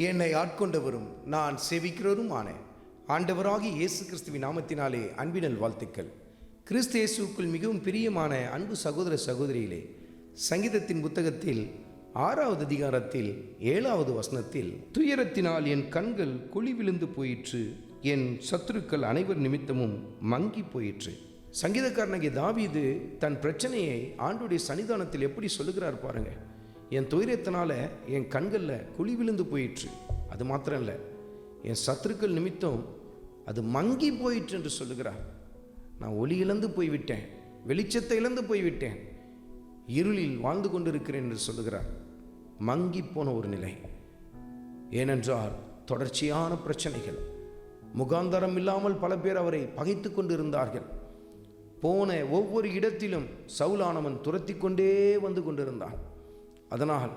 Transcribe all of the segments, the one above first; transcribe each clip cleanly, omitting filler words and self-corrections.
என்னை ஆட்கொண்டவரும் நான் சேவிக்கிறவருமான ஆண்டவராகிய இயேசு கிறிஸ்துவின் நாமத்தினாலே அன்பினல் வாழ்த்துக்கள். கிறிஸ்து இயேசுக்குள் மிகவும் பிரியமான அன்பு சகோதர சகோதரியிலே, சங்கீதத்தின் புத்தகத்தில் 6வது அதிகாரத்தில் 7வது வசனத்தில், துயரத்தினால் என் கண்கள் குழி விழுந்து போயிற்று, என் சத்துருக்கள் அனைவர் நிமித்தமும் மங்கி போயிற்று. சங்கீதக்காரனாகிய தாவீது தன் பிரச்சனையை ஆண்டுடைய சன்னிதானத்தில் எப்படி சொல்லுகிறார் பாருங்க. என் துயரத்தினால என் கண்களில் குழி விழுந்து போயிற்று, அது மாத்திரம் இல்லை, என் சத்துருக்கள் நிமித்தம் அது மங்கி போயிற்று என்று சொல்லுகிறார். நான் ஒளி இழந்து போய்விட்டேன், வெளிச்சத்தை இழந்து போய்விட்டேன், இருளில் வாழ்ந்து கொண்டிருக்கிறேன் என்று சொல்லுகிறார். மங்கி போன ஒரு நிலை. ஏனென்றால் தொடர்ச்சியான பிரச்சனைகள், முகாந்தரம் இல்லாமல் பல பேர் அவரை பகைத்து கொண்டு இருந்தார்கள். போன ஒவ்வொரு இடத்திலும் சவுலானவன் துரத்தி கொண்டே வந்து கொண்டிருந்தான். அதனால்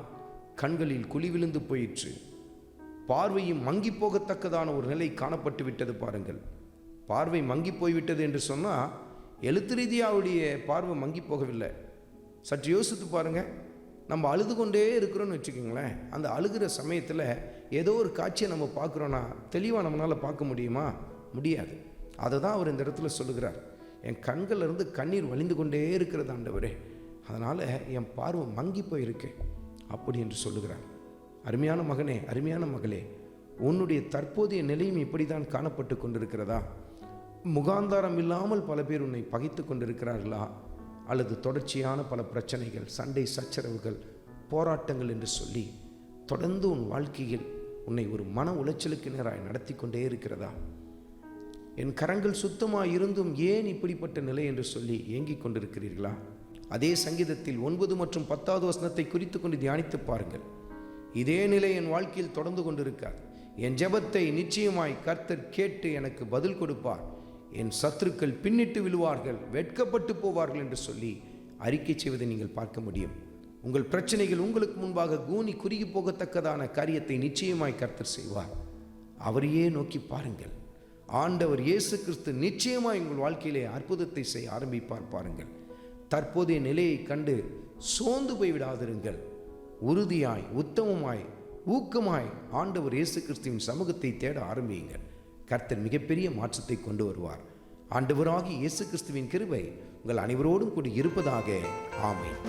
கண்களில் குழி விழுந்து போயிற்று, பார்வையும் மங்கி போகத்தக்கதான ஒரு நிலை காணப்பட்டு விட்டது. பாருங்கள், பார்வை மங்கி போய்விட்டது என்று சொன்னால் எழுத்து ரீதியாவுடைய பார்வை மங்கி போகவில்லை. சற்று யோசித்து பாருங்கள். நம்ம அழுது கொண்டே இருக்கிறோன்னு வச்சுக்கோங்களேன். அந்த அழுகிற சமயத்தில் ஏதோ ஒரு காட்சியை நம்ம பார்க்குறோன்னா தெளிவாக நம்மளால் பார்க்க முடியுமா? முடியாது. அதை தான் அவர் இந்த இடத்துல சொல்லுகிறார். என் கண்களிலிருந்து கண்ணீர் வழிந்து கொண்டே இருக்கிறது ஆண்டவரே, அதனால் என் பார்வை மங்கி போயிருக்கு அப்படி என்று சொல்லுகிறார். அருமையான மகனே, அருமையான மகளே, உன்னுடைய தற்போதைய நிலையும் இப்படி தான் காணப்பட்டு கொண்டிருக்கிறதா? முகாந்தாரம் இல்லாமல் பல பேர் உன்னை பகைத்து கொண்டிருக்கிறார்களா? அல்லது தொடர்ச்சியான பல பிரச்சனைகள், சண்டை சச்சரவுகள், போராட்டங்கள் என்று சொல்லி தொடர்ந்து உன் வாழ்க்கையில் உன்னை ஒரு மன உளைச்சலுக்கு நேராக நடத்தி கொண்டே இருக்கிறதா? என் கரங்கள் சுத்தமாக இருந்தும் ஏன் இப்படிப்பட்ட நிலை என்று சொல்லி ஏங்கிக் கொண்டிருக்கிறீர்களா? அதே சங்கீதத்தில் 9 மற்றும் 10வது வசனத்தை குறித்து கொண்டு தியானித்து பாருங்கள். இதே நிலை என் வாழ்க்கையில் தொடர்ந்து கொண்டிருக்காது. என் ஜெபத்தை நிச்சயமாய் கர்த்தர் கேட்டு எனக்கு பதில் கொடுப்பார். என் சத்துருக்கள் பின்னிட்டு விழுவார்கள், வெட்கப்பட்டு போவார்கள் என்று சொல்லி அறிக்கை செய்வதை நீங்கள் பார்க்க முடியும். உங்கள் பிரச்சனைகள் உங்களுக்கு முன்பாக கூனி குறுகி போகத்தக்கதான காரியத்தை நிச்சயமாய் கர்த்தர் செய்வார். அவரையே நோக்கி பாருங்கள். ஆண்டவர் இயேசு கிறிஸ்து நிச்சயமாய் உங்கள் வாழ்க்கையிலே அற்புதத்தை செய்ய ஆரம்பிப்பார். பாருங்கள், தற்போதைய நிலையை கண்டு சோர்ந்து போய்விடாதிருங்கள். உறுதியாய், உத்தமமாய், ஊக்கமாய் ஆண்டவர் இயேசு கிறிஸ்துவின் சமூகத்தை தேட ஆரம்பியுங்கள். கர்த்தர் மிகப்பெரிய மாற்றத்தை கொண்டு வருவார். ஆண்டவராகிய இயேசு கிறிஸ்துவின் கிருபை உங்கள் அனைவரோடும் கூடி இருப்பதாக. ஆமென்.